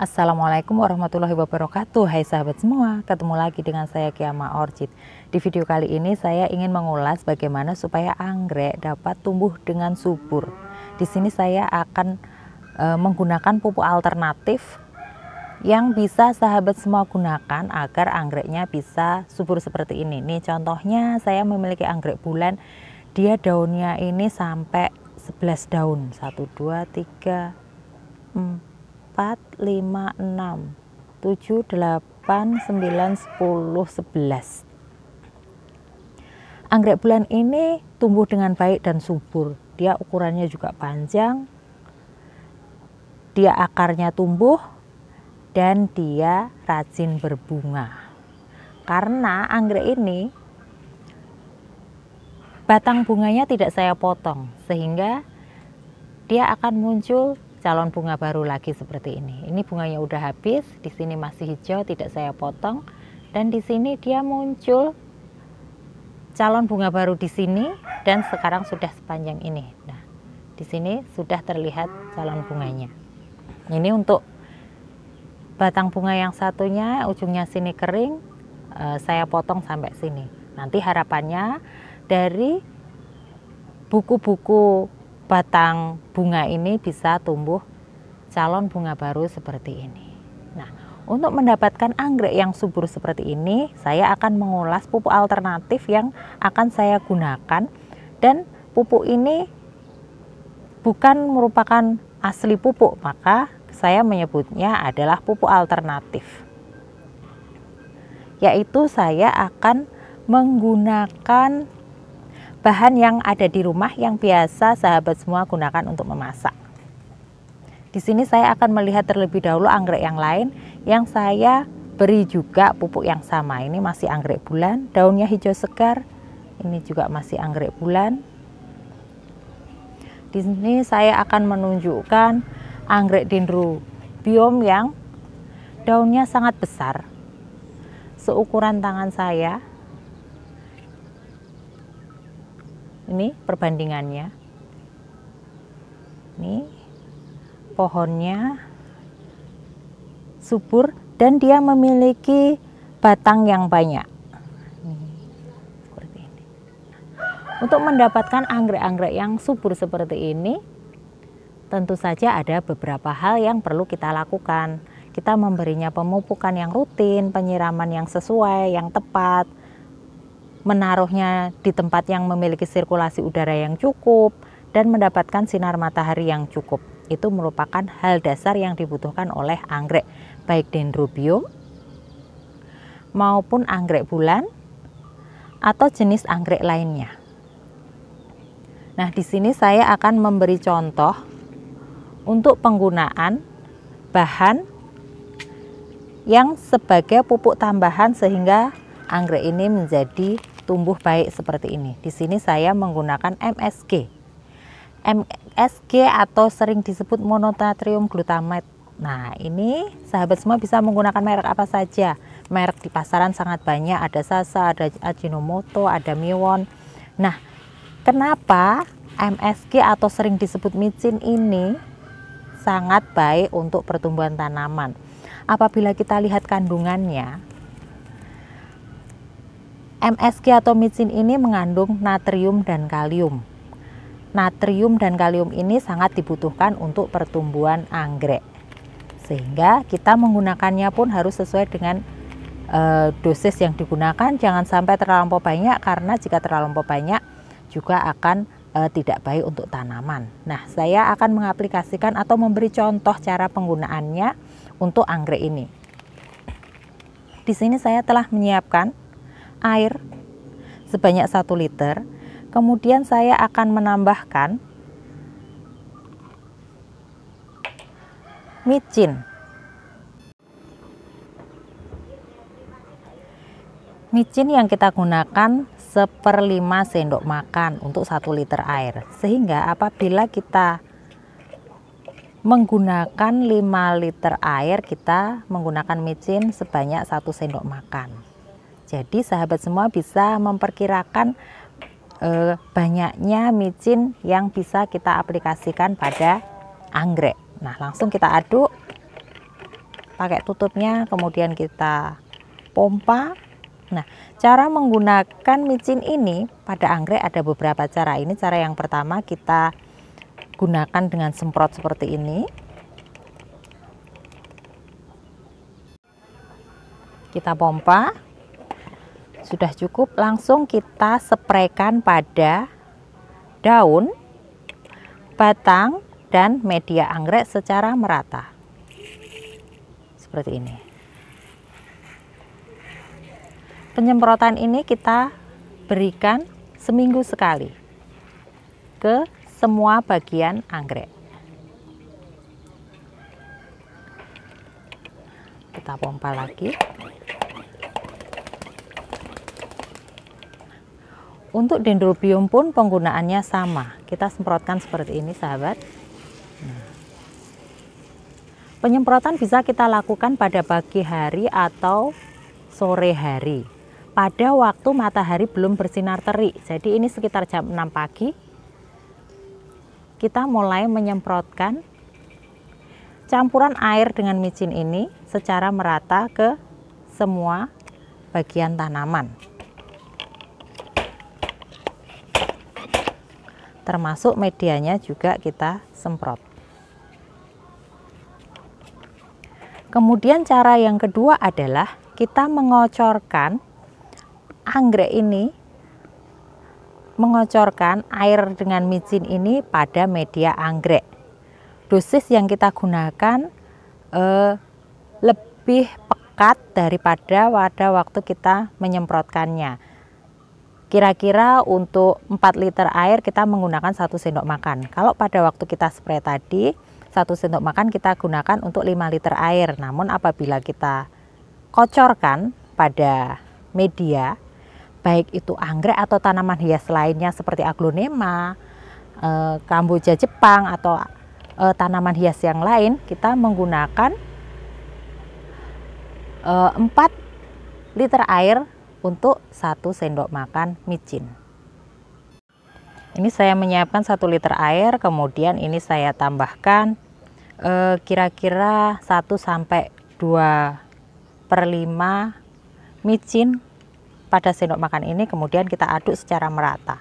Assalamualaikum warahmatullahi wabarakatuh. Hai sahabat semua, ketemu lagi dengan saya Kiama Orchid. Di video kali ini saya ingin mengulas bagaimana supaya anggrek dapat tumbuh dengan subur. Di sini saya akan menggunakan pupuk alternatif yang bisa sahabat semua gunakan agar anggreknya bisa subur seperti ini. Nih contohnya saya memiliki anggrek bulan, dia daunnya ini sampai 11 daun. 1, 2, 3, 4, 5, 6, 7, 8, 9, 10, 11. Anggrek bulan ini tumbuh dengan baik dan subur. Dia ukurannya juga panjang. Dia akarnya tumbuh dan dia rajin berbunga. Karena anggrek ini batang bunganya tidak saya potong, sehingga dia akan muncul calon bunga baru lagi seperti ini. Ini bunganya udah habis, di sini masih hijau, tidak saya potong, dan di sini dia muncul calon bunga baru di sini, dan sekarang sudah sepanjang ini. Nah, di sini sudah terlihat calon bunganya. Ini untuk batang bunga yang satunya, ujungnya sini kering, saya potong sampai sini. Nanti harapannya dari buku-buku batang bunga ini bisa tumbuh calon bunga baru seperti ini. Nah, untuk mendapatkan anggrek yang subur seperti ini, saya akan mengulas pupuk alternatif yang akan saya gunakan, dan pupuk ini bukan merupakan asli pupuk, maka saya menyebutnya adalah pupuk alternatif. Yaitu saya akan menggunakan bahan yang ada di rumah yang biasa sahabat semua gunakan untuk memasak. Di sini saya akan melihat terlebih dahulu anggrek yang lain yang saya beri juga pupuk yang sama. Ini masih anggrek bulan, daunnya hijau segar. Ini juga masih anggrek bulan. Di sini saya akan menunjukkan anggrek dendrobium yang daunnya sangat besar, seukuran tangan saya. Ini perbandingannya. Ini pohonnya subur dan dia memiliki batang yang banyak. Seperti ini. Untuk mendapatkan anggrek-anggrek yang subur seperti ini, tentu saja ada beberapa hal yang perlu kita lakukan. Kita memberinya pemupukan yang rutin, penyiraman yang sesuai, yang tepat, menaruhnya di tempat yang memiliki sirkulasi udara yang cukup, dan mendapatkan sinar matahari yang cukup. Itu merupakan hal dasar yang dibutuhkan oleh anggrek, baik dendrobium maupun anggrek bulan atau jenis anggrek lainnya. Nah, di sini saya akan memberi contoh untuk penggunaan bahan yang sebagai pupuk tambahan sehingga anggrek ini menjadi tumbuh baik seperti ini. Di sini saya menggunakan MSG. MSG atau sering disebut mononatrium glutamate. Nah, ini sahabat semua bisa menggunakan merek apa saja. Merek di pasaran sangat banyak, ada Sasa, ada Ajinomoto, ada Miwon. Nah, kenapa MSG atau sering disebut micin ini sangat baik untuk pertumbuhan tanaman? Apabila kita lihat kandungannya, MSG atau micin ini mengandung natrium dan kalium. Natrium dan kalium ini sangat dibutuhkan untuk pertumbuhan anggrek. Sehingga kita menggunakannya pun harus sesuai dengan dosis yang digunakan. Jangan sampai terlampau banyak, karena jika terlampau banyak juga akan tidak baik untuk tanaman. Nah, saya akan mengaplikasikan atau memberi contoh cara penggunaannya untuk anggrek ini. Di sini saya telah menyiapkan air sebanyak 1 liter. Kemudian saya akan menambahkan micin. Micin yang kita gunakan 1/5 sendok makan untuk 1 liter air. Sehingga apabila kita menggunakan 5 liter air, kita menggunakan micin sebanyak 1 sendok makan. Jadi sahabat semua bisa memperkirakan banyaknya micin yang bisa kita aplikasikan pada anggrek. Nah, langsung kita aduk. pakai tutupnya, kemudian kita pompa. Nah, cara menggunakan micin ini pada anggrek ada beberapa cara. Ini cara yang pertama, kita gunakan dengan semprot seperti ini. Kita pompa, sudah cukup, langsung kita spraykan pada daun, batang, dan media anggrek secara merata. Seperti ini. Penyemprotan ini kita berikan seminggu sekali ke semua bagian anggrek. Kita pompa lagi. Untuk dendrobium pun penggunaannya sama. Kita semprotkan seperti ini, sahabat. Penyemprotan bisa kita lakukan pada pagi hari atau sore hari, pada waktu matahari belum bersinar terik. Jadi ini sekitar jam 6 pagi kita mulai menyemprotkan campuran air dengan micin ini secara merata ke semua bagian tanaman, termasuk medianya juga kita semprot. Kemudian cara yang kedua adalah kita mengocorkan anggrek ini, mengocorkan air dengan micin ini pada media anggrek. Dosis yang kita gunakan lebih pekat daripada pada waktu kita menyemprotkannya. Kira-kira untuk 4 liter air kita menggunakan 1 sendok makan. Kalau pada waktu kita spray tadi 1 sendok makan kita gunakan untuk 5 liter air. Namun apabila kita kocorkan pada media, baik itu anggrek atau tanaman hias lainnya seperti aglonema, kamboja Jepang, atau tanaman hias yang lain, kita menggunakan 4 liter air untuk 1 sendok makan micin. Ini saya menyiapkan 1 liter air, kemudian ini saya tambahkan kira-kira 1–2/5 micin pada sendok makan ini, kemudian kita aduk secara merata.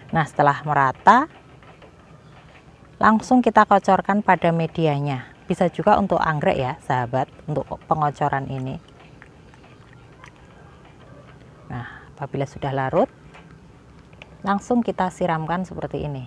Nah, setelah merata langsung kita kocorkan pada medianya. Bisa juga untuk anggrek ya, sahabat, untuk pengocoran ini. Nah, apabila sudah larut, langsung kita siramkan seperti ini.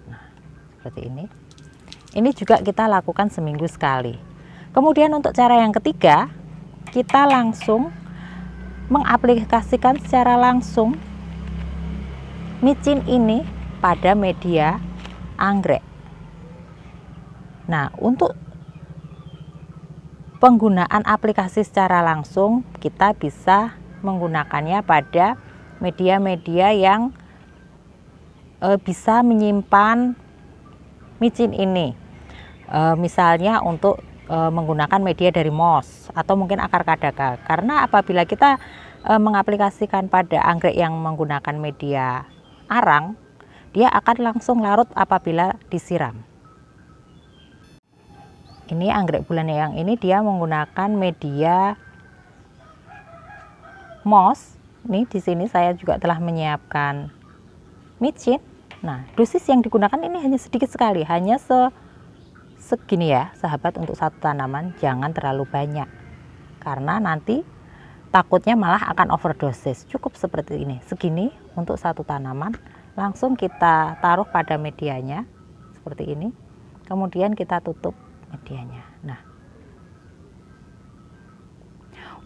Nah, seperti ini. Ini juga kita lakukan seminggu sekali. Kemudian untuk cara yang ketiga, kita langsung mengaplikasikan secara langsung micin ini pada media anggrek. Nah, untuk penggunaan aplikasi secara langsung, kita bisa menggunakannya pada media-media yang bisa menyimpan micin ini. Misalnya untuk menggunakan media dari moss atau mungkin akar kadaka. Karena apabila kita mengaplikasikan pada anggrek yang menggunakan media arang, dia akan langsung larut apabila disiram. Ini anggrek bulan yang ini dia menggunakan media moss. Ini di sini saya juga telah menyiapkan micin. Nah, dosis yang digunakan ini hanya sedikit sekali, hanya segini ya, sahabat, untuk satu tanaman. Jangan terlalu banyak, karena nanti takutnya malah akan overdosis. Cukup seperti ini, segini untuk satu tanaman. Langsung kita taruh pada medianya seperti ini, kemudian kita tutup medianya. Nah,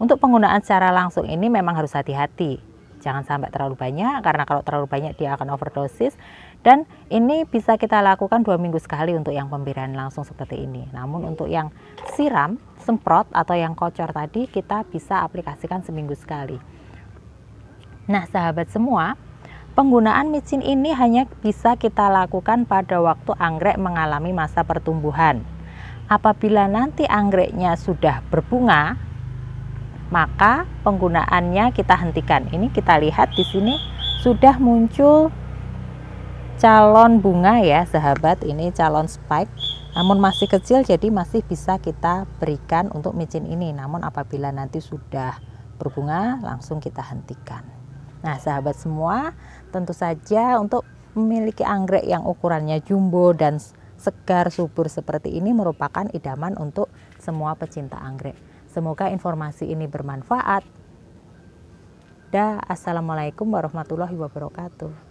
untuk penggunaan secara langsung ini memang harus hati-hati, jangan sampai terlalu banyak, karena kalau terlalu banyak dia akan overdosis. Dan ini bisa kita lakukan 2 minggu sekali untuk yang pemberian langsung seperti ini. Namun untuk yang siram, semprot, atau yang kocor tadi, kita bisa aplikasikan seminggu sekali. Nah, sahabat semua, penggunaan micin ini hanya bisa kita lakukan pada waktu anggrek mengalami masa pertumbuhan. Apabila nanti anggreknya sudah berbunga, maka penggunaannya kita hentikan. Ini kita lihat di sini sudah muncul calon bunga ya, sahabat. Ini calon spike Namun masih kecil, jadi masih bisa kita berikan untuk micin ini. Namun apabila nanti sudah berbunga, langsung kita hentikan. Nah, sahabat semua, tentu saja untuk memiliki anggrek yang ukurannya jumbo dan segar subur seperti ini merupakan idaman untuk semua pecinta anggrek. Semoga informasi ini bermanfaat. Assalamualaikum warahmatullahi wabarakatuh.